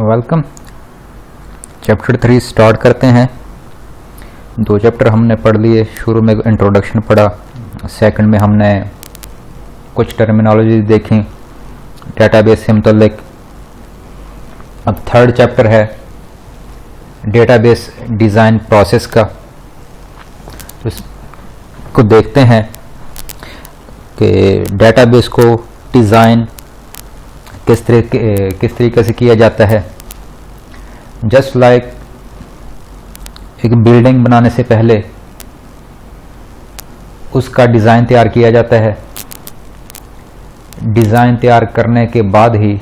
Welcome. Chapter 3 start करते हैं। 2 chapter हमने पढ़ लिए। शुरू में इंट्रोडक्शन पढ़ा, सेकंड में हमने कुछ टर्मिनोलॉजी देखी डेटाबेस से मुतल्लिक। अब थर्ड चैप्टर है डेटाबेस डिज़ाइन प्रोसेस का। तो इसको देखते हैं कि डेटाबेस को डिज़ाइन किस तरीके से किया जाता है। जस्ट लाइक एक बिल्डिंग बनाने से पहले उसका डिज़ाइन तैयार किया जाता है, डिज़ाइन तैयार करने के बाद ही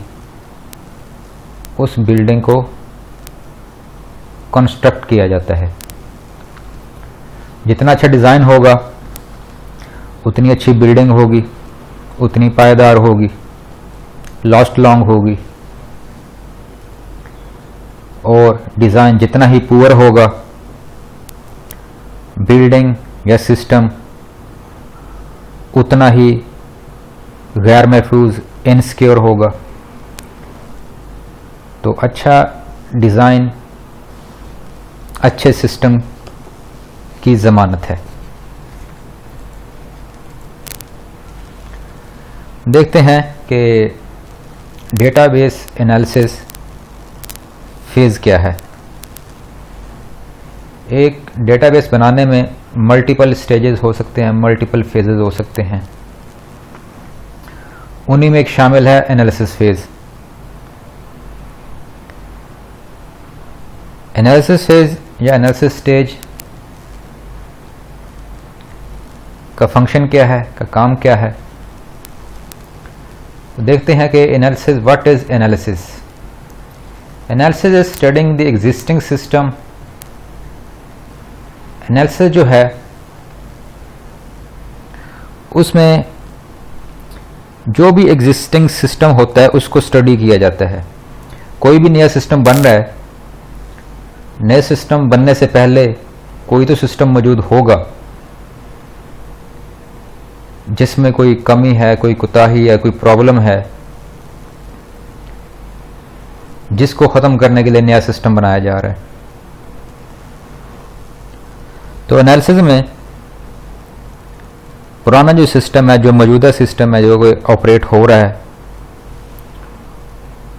उस बिल्डिंग को कंस्ट्रक्ट किया जाता है। जितना अच्छा डिज़ाइन होगा उतनी अच्छी बिल्डिंग होगी, उतनी पायदार होगी, लास्ट लॉन्ग होगी। और डिज़ाइन जितना ही पुअर होगा, बिल्डिंग या सिस्टम उतना ही गैर महफूज इनसिक्योर होगा। तो अच्छा डिज़ाइन अच्छे सिस्टम की ज़मानत है। देखते हैं कि डेटाबेस एनालिसिस फेज़ क्या है। एक डेटाबेस बनाने में मल्टीपल स्टेजेस हो सकते हैं, मल्टीपल फेजेस हो सकते हैं। उन्हीं में एक शामिल है एनालिसिस फेज़। एनालिसिस फेज़ या एनालिसिस स्टेज का फंक्शन क्या है, का काम क्या है। देखते हैं कि analysis, what is analysis. Analysis is studying the existing system. Analysis जो है उसमें जो भी एग्जिस्टिंग सिस्टम होता है उसको स्टडी किया जाता है। कोई भी नया सिस्टम बन रहा है, नए सिस्टम बनने से पहले कोई तो सिस्टम मौजूद होगा जिसमें कोई कमी है, कोई कोताही है, कोई प्रॉब्लम है, जिसको ख़त्म करने के लिए नया सिस्टम बनाया जा रहा है। तो एनालिसिस में पुराना जो सिस्टम है, जो मौजूदा सिस्टम है, जो कोई ऑपरेट हो रहा है,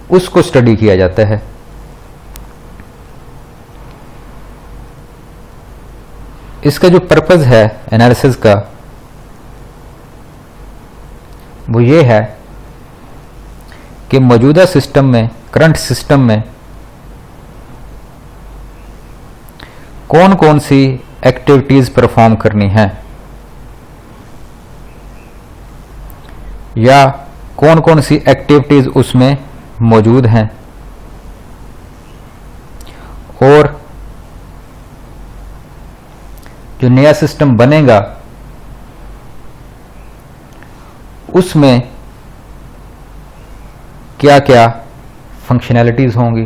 उसको स्टडी किया जाता है। इसका जो पर्पस है एनालिसिस का वो ये है कि मौजूदा सिस्टम में, करंट सिस्टम में कौन कौन सी एक्टिविटीज परफॉर्म करनी है या कौन कौन सी एक्टिविटीज उसमें मौजूद हैं, और जो नया सिस्टम बनेगा उसमें क्या क्या फंक्शनैलिटीज़ होंगी,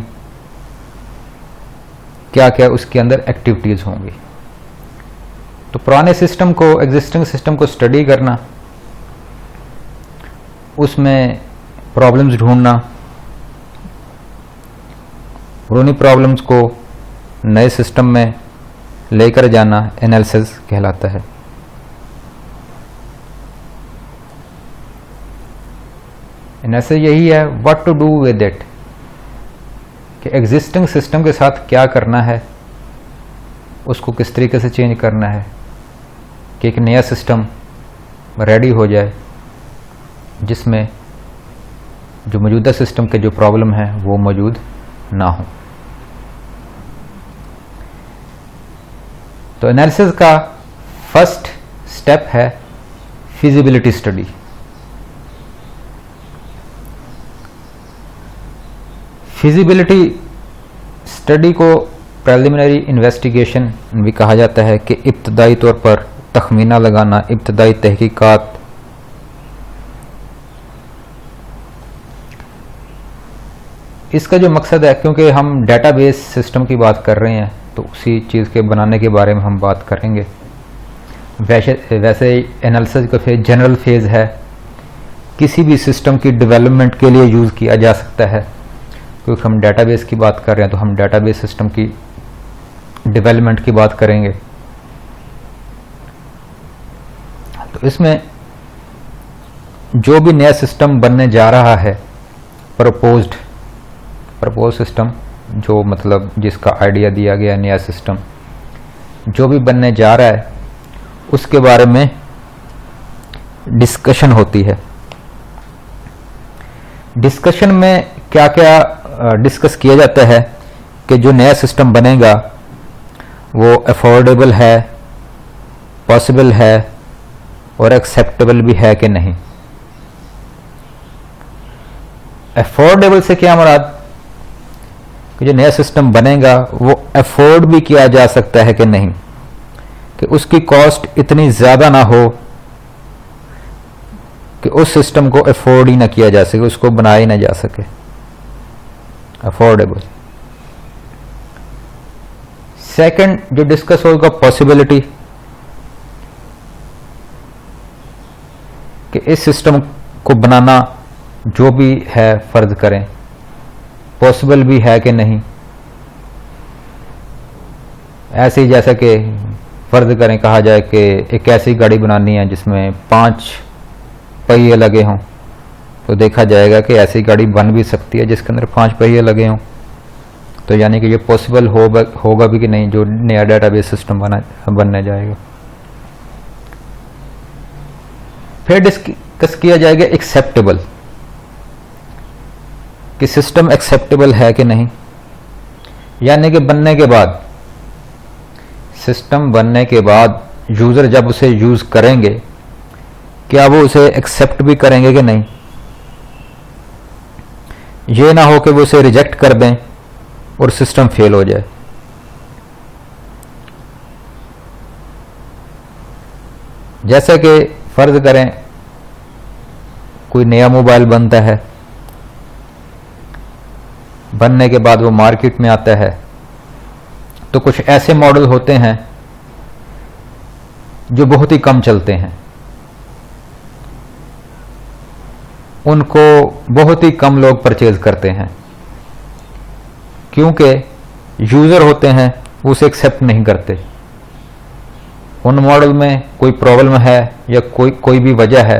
क्या क्या उसके अंदर एक्टिविटीज़ होंगी। तो पुराने सिस्टम को, एग्जिस्टिंग सिस्टम को स्टडी करना, उसमें प्रॉब्लम्स ढूंढना और उन्हीं प्रॉब्लम्स को नए सिस्टम में लेकर जाना एनालिसिस कहलाता है। एनालिसिस यही है, what to do with it, कि एग्जिस्टिंग सिस्टम के साथ क्या करना है, उसको किस तरीके से चेंज करना है कि एक नया सिस्टम रेडी हो जाए जिसमें जो मौजूदा सिस्टम के जो प्रॉब्लम है वो मौजूद ना हो। तो एनालिसिस का फर्स्ट स्टेप है फिजिबिलिटी स्टडी। फिजिबिलिटी स्टडी को प्रीलिमिनरी इन्वेस्टिगेशन भी कहा जाता है, कि इब्तदाई तौर पर तखमीना लगाना, इब्तदाई तहकीकात। इसका जो मकसद है, क्योंकि हम डेटाबेस सिस्टम की बात कर रहे हैं तो उसी चीज़ के बनाने के बारे में हम बात करेंगे। वैसे एनालिसिस का फेज जनरल फेज़ है, किसी भी सिस्टम की डेवलपमेंट के लिए यूज़ किया जा सकता है। क्योंकि हम डेटाबेस की बात कर रहे हैं तो हम डेटाबेस सिस्टम की डेवलपमेंट की बात करेंगे। तो इसमें जो भी नया सिस्टम बनने जा रहा है, प्रपोज सिस्टम, जो मतलब जिसका आइडिया दिया गया नया सिस्टम जो भी बनने जा रहा है, उसके बारे में डिस्कशन होती है। डिस्कशन में क्या क्या डिस्कस किया जाता है कि जो नया सिस्टम बनेगा वो अफोर्डेबल है, पॉसिबल है और एक्सेप्टेबल भी है कि नहीं। अफोर्डेबल से क्या मुराद कि जो नया सिस्टम बनेगा वो अफोर्ड भी किया जा सकता है कि नहीं, कि उसकी कॉस्ट इतनी ज़्यादा ना हो कि उस सिस्टम को अफोर्ड ही ना किया जा सके, उसको बनाया ही ना जा सके। अफोर्डेबल। सेकंड जो डिस्कस होगा पॉसिबिलिटी, कि इस सिस्टम को बनाना जो भी है फर्ज करें पॉसिबल भी है कि नहीं। ऐसे ही जैसा कि फर्ज करें कहा जाए कि एक ऐसी गाड़ी बनानी है जिसमें 5 पहिए लगे हों, तो देखा जाएगा कि ऐसी गाड़ी बन भी सकती है जिसके अंदर 5 पहिए लगे हों। तो यानी कि ये पॉसिबल होगा भी कि नहीं जो नया डेटाबेस सिस्टम बनने जाएगा। फिर डिस्कस किया जाएगा एक्सेप्टेबल, कि सिस्टम एक्सेप्टेबल है कि नहीं, यानी कि सिस्टम बनने के बाद यूज़र जब उसे यूज़ करेंगे क्या वो उसे एक्सेप्ट भी करेंगे कि नहीं। ये ना हो कि वो उसे रिजेक्ट कर दें और सिस्टम फेल हो जाए। जैसे कि फर्ज करें कोई नया मोबाइल बनता है, बनने के बाद वो मार्केट में आता है, तो कुछ ऐसे मॉडल होते हैं जो बहुत ही कम चलते हैं, उनको बहुत ही कम लोग परचेज करते हैं, क्योंकि यूज़र होते हैं वो उसे एक्सेप्ट नहीं करते। उन मॉडल में कोई प्रॉब्लम है या कोई भी वजह है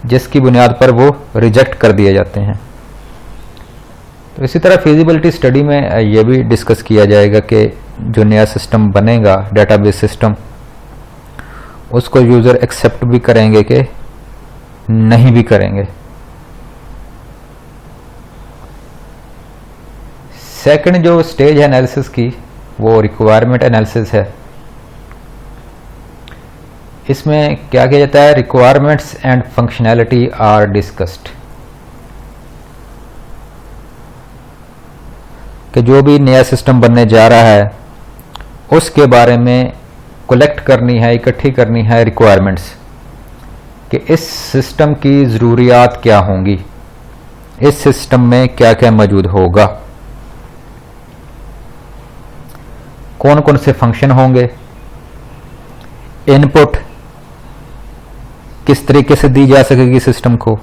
जिसकी बुनियाद पर वो रिजेक्ट कर दिए जाते हैं। तो इसी तरह फिजिबिलिटी स्टडी में यह भी डिस्कस किया जाएगा कि जो नया सिस्टम बनेगा डेटाबेस सिस्टम, उसको यूज़र एक्सेप्ट भी करेंगे कि नहीं भी करेंगे। सेकंड जो स्टेज है एनालिसिस की वो रिक्वायरमेंट एनालिसिस है। इसमें क्या किया जाता है, requirements and functionality are discussed, कि जो भी नया सिस्टम बनने जा रहा है उसके बारे में कलेक्ट करनी है, इकट्ठी करनी है रिक्वायरमेंट्स, कि इस सिस्टम की ज़रूरियात क्या होंगी, इस सिस्टम में क्या क्या मौजूद होगा, कौन कौन से फंक्शन होंगे, इनपुट किस तरीके से दी जा सकेगी सिस्टम को,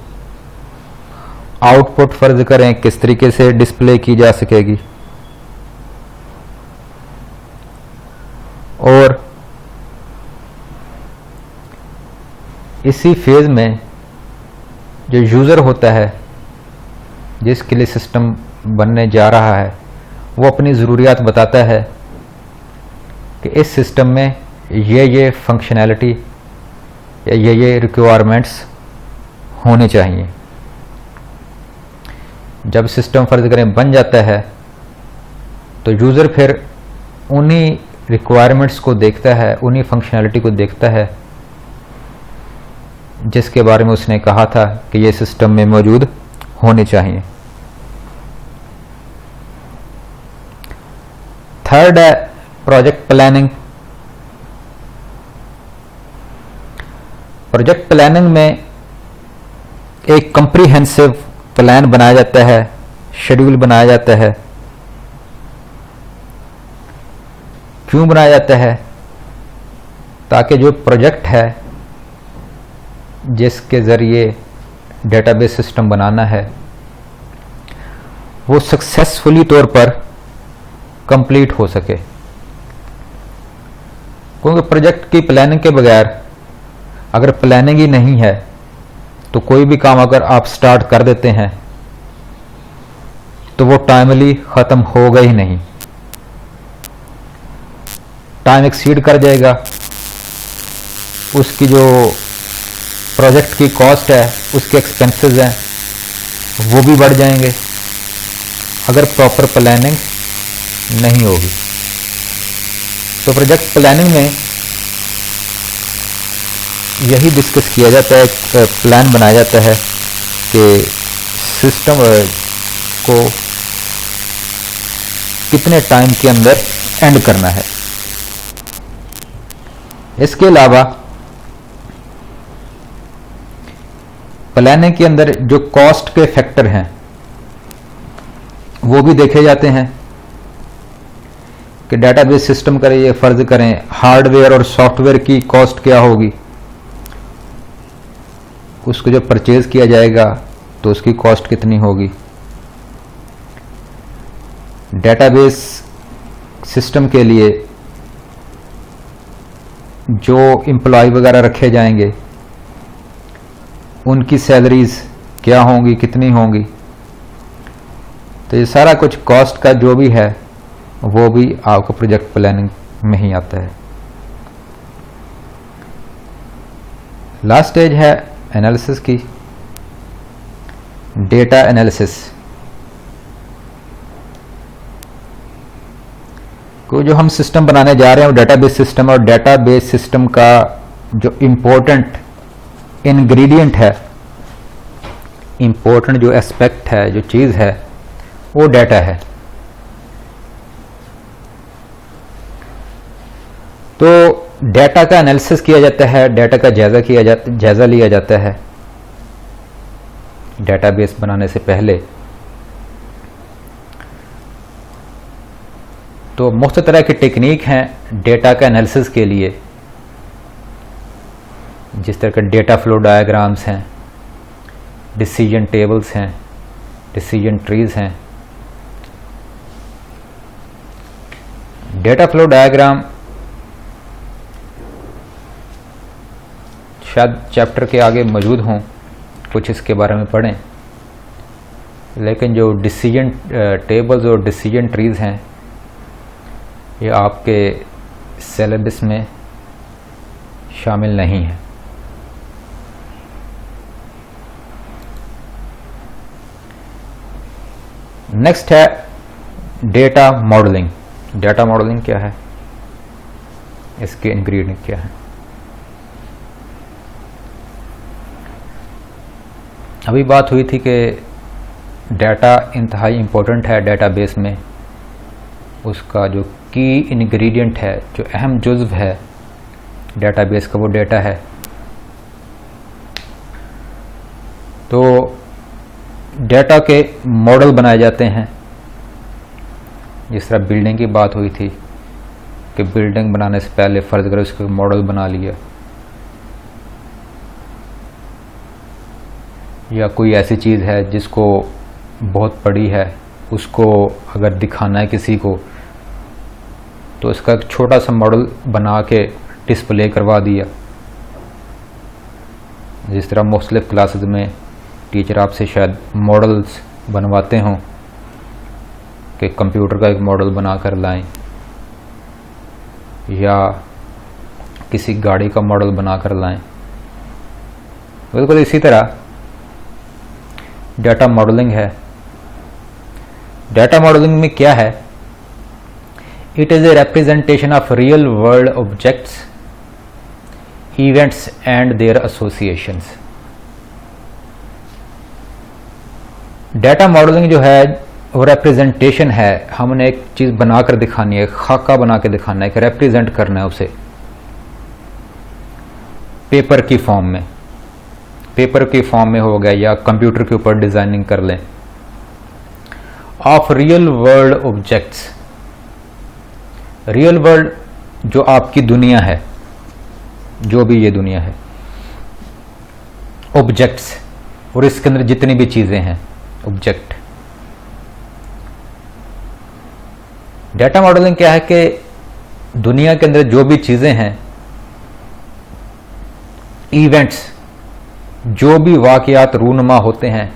आउटपुट फर्ज करें किस तरीके से डिस्प्ले की जा सकेगी, और इसी फेज में जो यूज़र होता है जिसके लिए सिस्टम बनने जा रहा है वो अपनी ज़रूरियात बताता है कि इस सिस्टम में ये फंक्शनैलिटी या ये रिक्वायरमेंट्स होने चाहिए। जब सिस्टम फर्ज करें बन जाता है तो यूज़र फिर उन्हीं रिक्वायरमेंट्स को देखता है, उन्हीं फंक्शनैलिटी को देखता है जिसके बारे में उसने कहा था कि ये सिस्टम में मौजूद होने चाहिए। थर्ड है प्रोजेक्ट प्लानिंग। प्रोजेक्ट प्लानिंग में एक कम्प्रीहेंसिव प्लान बनाया जाता है, शेड्यूल बनाया जाता है। क्यों बनाया जाता है? ताकि जो प्रोजेक्ट है जिसके ज़रिए डेटाबेस सिस्टम बनाना है वो सक्सेसफुली तौर पर कंप्लीट हो सके। क्योंकि प्रोजेक्ट की प्लानिंग के बगैर, अगर प्लानिंग ही नहीं है तो कोई भी काम अगर आप स्टार्ट कर देते हैं तो वो टाइमली ख़त्म होगा ही नहीं, टाइम एक्सीड कर जाएगा, उसकी जो प्रोजेक्ट की कॉस्ट है, उसके एक्सपेंसेस हैं, वो भी बढ़ जाएंगे अगर प्रॉपर प्लानिंग नहीं होगी। तो प्रोजेक्ट प्लानिंग में यही डिस्कस किया जाता है, एक प्लान बनाया जाता है कि सिस्टम को कितने टाइम के अंदर एंड करना है। इसके अलावा प्लानिंग के अंदर जो कॉस्ट के फैक्टर हैं वो भी देखे जाते हैं कि डेटाबेस सिस्टम का ये फर्ज करें हार्डवेयर और सॉफ्टवेयर की कॉस्ट क्या होगी, उसको जब परचेज किया जाएगा तो उसकी कॉस्ट कितनी होगी। डेटाबेस सिस्टम के लिए जो एम्प्लॉय वगैरह रखे जाएंगे उनकी सैलरीज क्या होंगी, कितनी होंगी। तो ये सारा कुछ कॉस्ट का जो भी है वो भी आपको प्रोजेक्ट प्लानिंग में ही आता है। लास्ट स्टेज है एनालिसिस की, डेटा एनालिसिस। को जो हम सिस्टम बनाने जा रहे हैं वो डेटाबेस सिस्टम, और डेटाबेस सिस्टम का जो इम्पोर्टेंट इंग्रेडिएंट है, इम्पोर्टेंट जो एस्पेक्ट है, जो चीज़ है, वो डाटा है। तो डाटा का एनालिसिस किया जाता है, डाटा का जायज़ा लिया जाता है डेटाबेस बनाने से पहले। तो मुख्तलिफ तरह की टेक्निक हैं डेटा का एनालिसिस के लिए, जिस तरह के डेटा फ्लो डायग्राम्स हैं, डिसीजन टेबल्स हैं, डिसीजन ट्रीज हैं। डेटा फ्लो डायग्राम शायद चैप्टर के आगे मौजूद हों, कुछ इसके बारे में पढ़ें, लेकिन जो डिसीजन टेबल्स और डिसीजन ट्रीज हैं ये आपके सिलेबस में शामिल नहीं है। नेक्स्ट है डेटा मॉडलिंग। डेटा मॉडलिंग क्या है, इसके इंग्रेडिएंट क्या है। अभी बात हुई थी कि डाटा इंतहाई इम्पोर्टेंट है डेटाबेस में, उसका जो की इंग्रेडिएंट है, जो अहम जुज़्व है डेटाबेस का, वो डेटा है। तो डेटा के मॉडल बनाए जाते हैं, जिस तरह बिल्डिंग की बात हुई थी कि बिल्डिंग बनाने से पहले फ़र्ज़ करो उसका मॉडल बना लिया, या कोई ऐसी चीज़ है जिसको बहुत बड़ी है, उसको अगर दिखाना है किसी को तो इसका एक छोटा सा मॉडल बना के डिस्प्ले करवा दिया। जिस तरह मुख्तलिफ क्लासेस में टीचर आपसे शायद मॉडल्स बनवाते हों कि कंप्यूटर का एक मॉडल बना कर लाएं, या किसी गाड़ी का मॉडल बना कर लाएं। बिल्कुल इसी तरह डाटा मॉडलिंग है। डाटा मॉडलिंग में क्या है, it is a representation of real world objects, events and their associations. Data modelling जो है वो रिप्रेजेंटेशन है, हमने एक चीज़ बनाकर दिखानी है, खाका बना के दिखाना है, कि रिप्रेजेंट करना है उसे पेपर की फॉर्म में, पेपर की फॉर्म में हो गया, या कंप्यूटर के ऊपर डिज़ाइनिंग कर लें, of real world objects. Real world जो आपकी दुनिया है, जो भी ये दुनिया है, ऑब्जेक्ट्स, और इसके अंदर जितनी भी चीज़ें हैं ऑब्जेक्ट, डाटा मॉडलिंग क्या है कि दुनिया के अंदर जो भी चीजें हैं, इवेंट्स, जो भी वाकयात रूनुमा होते हैं,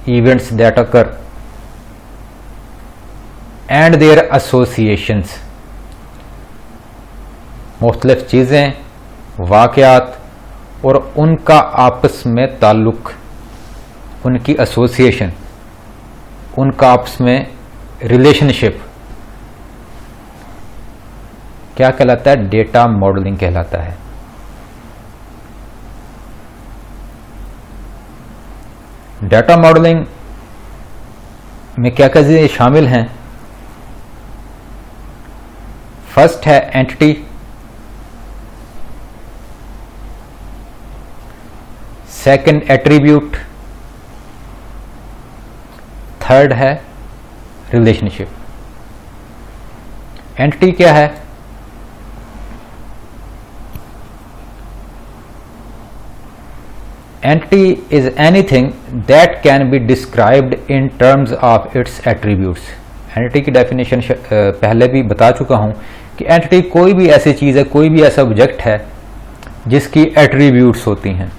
events that occur and their associations, मुख्तलिफ चीजें, वाकयात और उनका आपस में ताल्लुक, उनकी एसोसिएशन, उनका आपस में रिलेशनशिप क्या कहलाता है? डेटा मॉडलिंग कहलाता है। डाटा मॉडलिंग में क्या क्या चीजें शामिल हैं? फर्स्ट है एंटिटी, सेकंड एट्रीब्यूट, थर्ड है रिलेशनशिप। एंटिटी क्या है? Entity is anything that can be described in terms of its attributes. Entity की डेफिनेशन पहले भी बता चुका हूं कि एंटिटी कोई भी ऐसी चीज है, कोई भी ऐसा ऑब्जेक्ट है जिसकी एट्रीब्यूट्स होती हैं,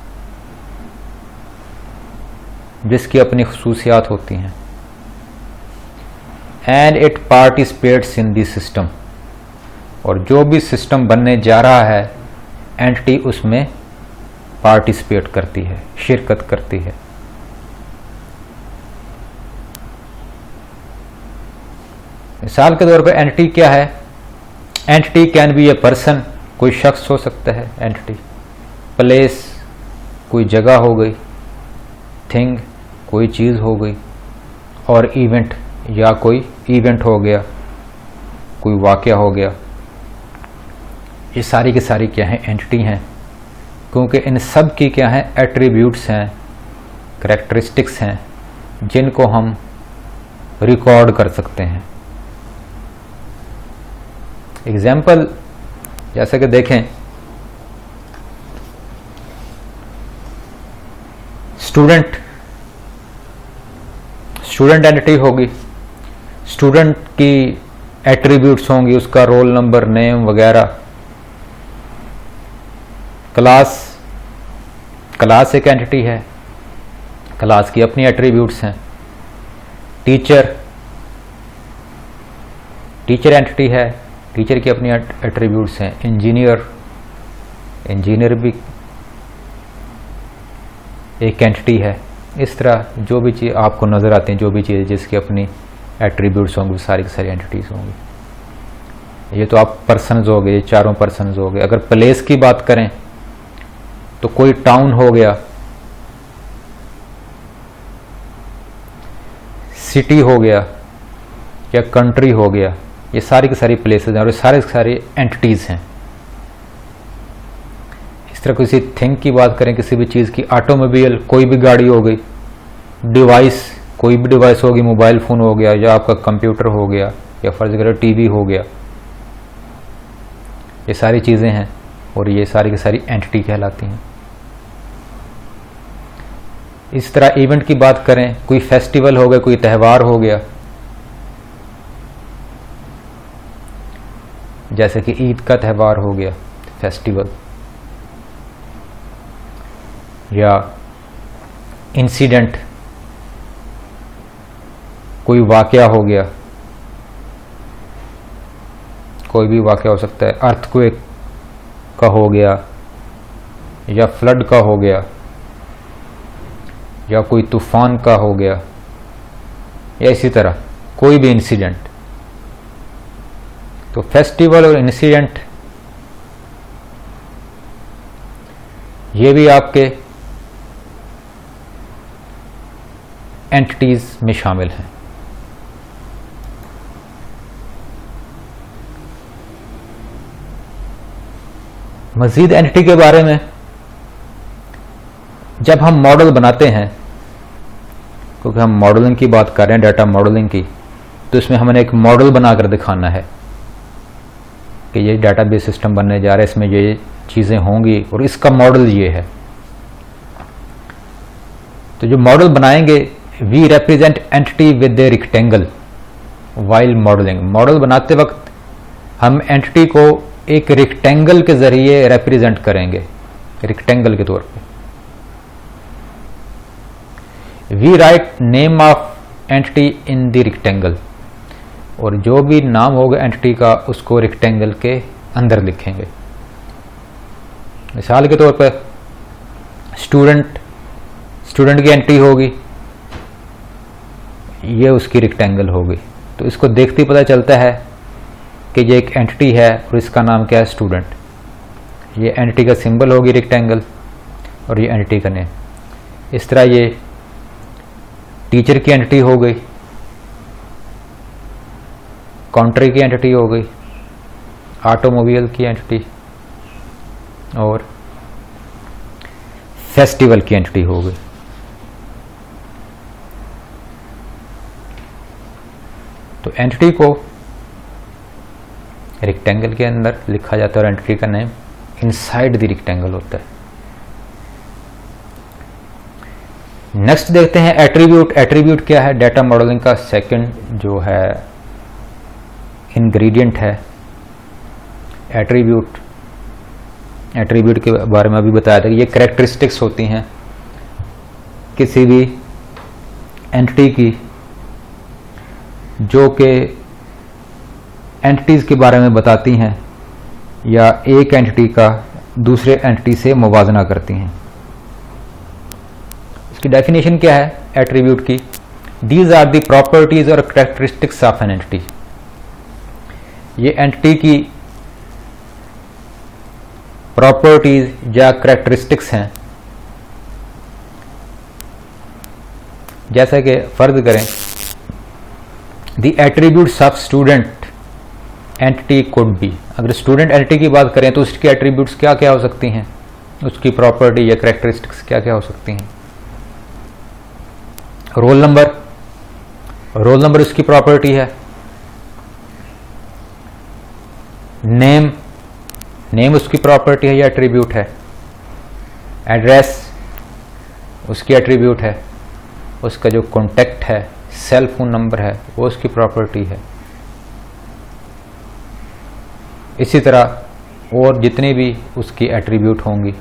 जिसकी अपनी खुसूसियात होती हैं। And it participates in the system, और जो भी सिस्टम बनने जा रहा है एंटिटी उसमें पार्टिसिपेट करती है, शिरकत करती है। मिसाल के तौर पर एंटिटी क्या है? Entity can be a person, कोई शख्स हो सकता है एंटिटी, प्लेस, कोई जगह हो गई, थिंग, कोई चीज हो गई, और इवेंट, या कोई इवेंट हो गया, कोई वाकया हो गया। ये सारी की सारी क्या है? एंटिटी हैं, क्योंकि इन सब की क्या है? एट्रीब्यूट्स हैं, करैक्टरिस्टिक्स हैं, जिनको हम रिकॉर्ड कर सकते हैं। एग्जाम्पल जैसे कि देखें, स्टूडेंट एंटिटी होगी, स्टूडेंट की एट्रीब्यूट्स होंगी, उसका रोल नंबर, नेम वगैरह। क्लास एक एंटिटी है, क्लास की अपनी एट्रीब्यूट्स हैं। टीचर एंटिटी है, टीचर की अपनी एट्रीब्यूट्स हैं। इंजीनियर भी एक एंटिटी है। इस तरह जो भी चीज़ आपको नज़र आती हैं, जो भी चीज़ जिसकी अपनी एट्रीब्यूट्स होंगी, सारी की सारी एंटिटीज होंगी। ये तो आप पर्सनस हो गए, चारों पर्सनस हो गए। अगर प्लेस की बात करें तो कोई टाउन हो गया, सिटी हो गया, या कंट्री हो गया, ये सारी की सारी प्लेसेस हैं और ये सारे सारे एंटिटीज हैं। इस तरह किसी थिंग की बात करें, किसी भी चीज़ की, ऑटोमोबाइल, कोई भी गाड़ी हो गई, डिवाइस, कोई भी डिवाइस होगी, मोबाइल फ़ोन हो गया, या आपका कंप्यूटर हो गया, या फर्ज करें टीवी हो गया, ये सारी चीज़ें हैं और ये सारी की सारी एंटिटी कहलाती हैं। इस तरह इवेंट की बात करें, कोई फेस्टिवल हो गया, कोई त्यौहार हो गया, जैसे कि ईद का त्यौहार हो गया, फेस्टिवल, या इंसिडेंट, कोई वाकया हो गया, कोई भी वाकया हो सकता है, अर्थक्वेक का हो गया, या फ्लड का हो गया, या कोई तूफान का हो गया, या इसी तरह कोई भी इंसिडेंट। तो फेस्टिवल और इंसिडेंट ये भी आपके एंटिटीज में शामिल हैं। मजीद एंटिटी के बारे में जब हम मॉडल बनाते हैं, क्योंकि हम मॉडलिंग की बात कर रहे हैं, डाटा मॉडलिंग की, तो इसमें हमने एक मॉडल बनाकर दिखाना है कि ये डाटाबेस सिस्टम बनने जा रहा है, इसमें ये चीज़ें होंगी और इसका मॉडल ये है। तो जो मॉडल बनाएंगे, we represent entity with a rectangle, while modelling, model बनाते वक्त हम एंटिटी को एक रेक्टेंगल के जरिए रिप्रेजेंट करेंगे, रेक्टेंगल के तौर पे। We write name of entity in the rectangle, और जो भी नाम होगा एंटिटी का उसको रेक्टेंगल के अंदर लिखेंगे। मिसाल के तौर पर स्टूडेंट की एंटिटी होगी, ये उसकी रेक्टेंगल होगी। तो इसको देखते ही पता चलता है कि ये एक एंटिटी है और इसका नाम क्या है, स्टूडेंट। ये एंटिटी का सिंबल होगी रेक्टेंगल और ये एंटिटी का नेम। इस तरह ये टीचर की एंटिटी हो गई, काउंटर की एंटिटी हो गई, ऑटोमोबाइल की एंटिटी और फेस्टिवल की एंटिटी हो गई। तो एंटिटी को रेक्टेंगल के अंदर लिखा जाता है और एंटिटी का नेम इनसाइड द रेक्टेंगल होता है। नेक्स्ट देखते हैं एट्रीब्यूट। एट्रीब्यूट क्या है? डाटा मॉडलिंग का सेकंड जो है इंग्रेडिएंट है एट्रीब्यूट। एट्रीब्यूट के बारे में अभी बताया था कि ये कैरेक्टरिस्टिक्स होती हैं किसी भी एंटिटी की, जो कि एंटिटीज़ के बारे में बताती हैं या एक एंटिटी का दूसरे एंटिटी से मुवाजना करती हैं। इसकी डेफिनेशन क्या है एट्रीब्यूट की? दीज आर द प्रॉपर्टीज और कैरेक्टरिस्टिक्स ऑफ एन एंटिटी। ये एंटिटी की प्रॉपर्टीज या कैरेक्टरिस्टिक्स हैं। जैसा कि फर्ज करें the attributes of student entity could be. अगर स्टूडेंट एंटिटी की बात करें तो उसकी एट्रीब्यूट्स क्या क्या हो सकती हैं, उसकी प्रॉपर्टी या कैरेक्टरिस्टिक्स क्या क्या हो सकती हैं? रोल नंबर, रोल नंबर उसकी प्रॉपर्टी है। नेम, नेम उसकी प्रॉपर्टी है या एट्रीब्यूट है। एड्रेस उसकी एट्रीब्यूट है। उसका जो कॉन्टैक्ट है, सेल फोन नंबर है, वो उसकी प्रॉपर्टी है। इसी तरह और जितने भी उसकी एट्रीब्यूट होंगी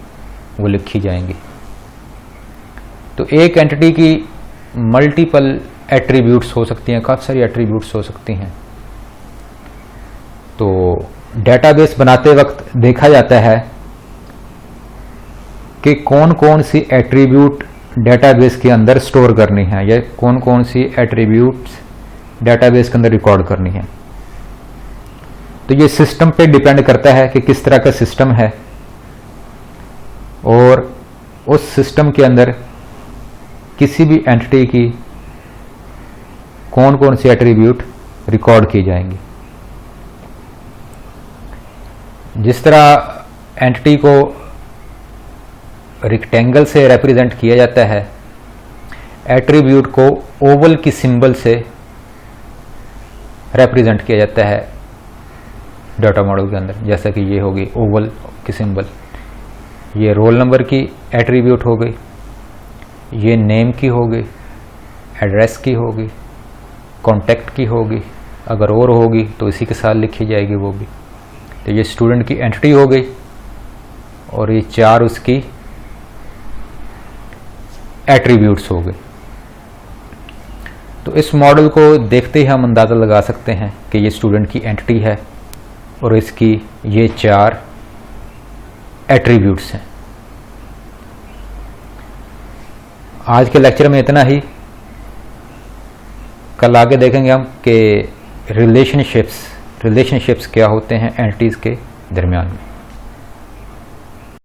वो लिखी जाएंगी। तो एक एंटिटी की मल्टीपल एट्रीब्यूट्स हो सकती हैं, काफ़ी सारी एट्रीब्यूट्स हो सकती हैं। तो डेटाबेस बनाते वक्त देखा जाता है कि कौन कौन सी एट्रीब्यूट डेटाबेस के अंदर स्टोर करनी है या कौन कौन सी एट्रीब्यूट्स डेटाबेस के अंदर रिकॉर्ड करनी है। तो ये सिस्टम पे डिपेंड करता है कि किस तरह का सिस्टम है और उस सिस्टम के अंदर किसी भी एंटिटी की कौन कौन सी एट्रीब्यूट रिकॉर्ड की जाएंगी। जिस तरह एंटिटी को रेक्टेंगल से रिप्रेजेंट किया जाता है, एट्रीब्यूट को ओवल की सिंबल से रिप्रेजेंट किया जाता है डाटा मॉडल के अंदर। जैसा कि ये होगी ओवल की सिंबल, ये रोल नंबर की एट्रीब्यूट हो गई, ये नेम की हो गई, एड्रेस की होगी, कॉन्टैक्ट की होगी, अगर और होगी तो इसी के साथ लिखी जाएगी वो भी। तो ये स्टूडेंट की एंटिटी हो गई और ये चार उसकी एट्रीब्यूट्स हो गए। तो इस मॉडल को देखते ही हम अंदाज़ा लगा सकते हैं कि ये स्टूडेंट की एंटिटी है और इसकी ये चार एट्रीब्यूट्स हैं। आज के लेक्चर में इतना ही। कल आगे देखेंगे हम कि रिलेशनशिप्स क्या होते हैं एंटिटीज़ के दरमियान में।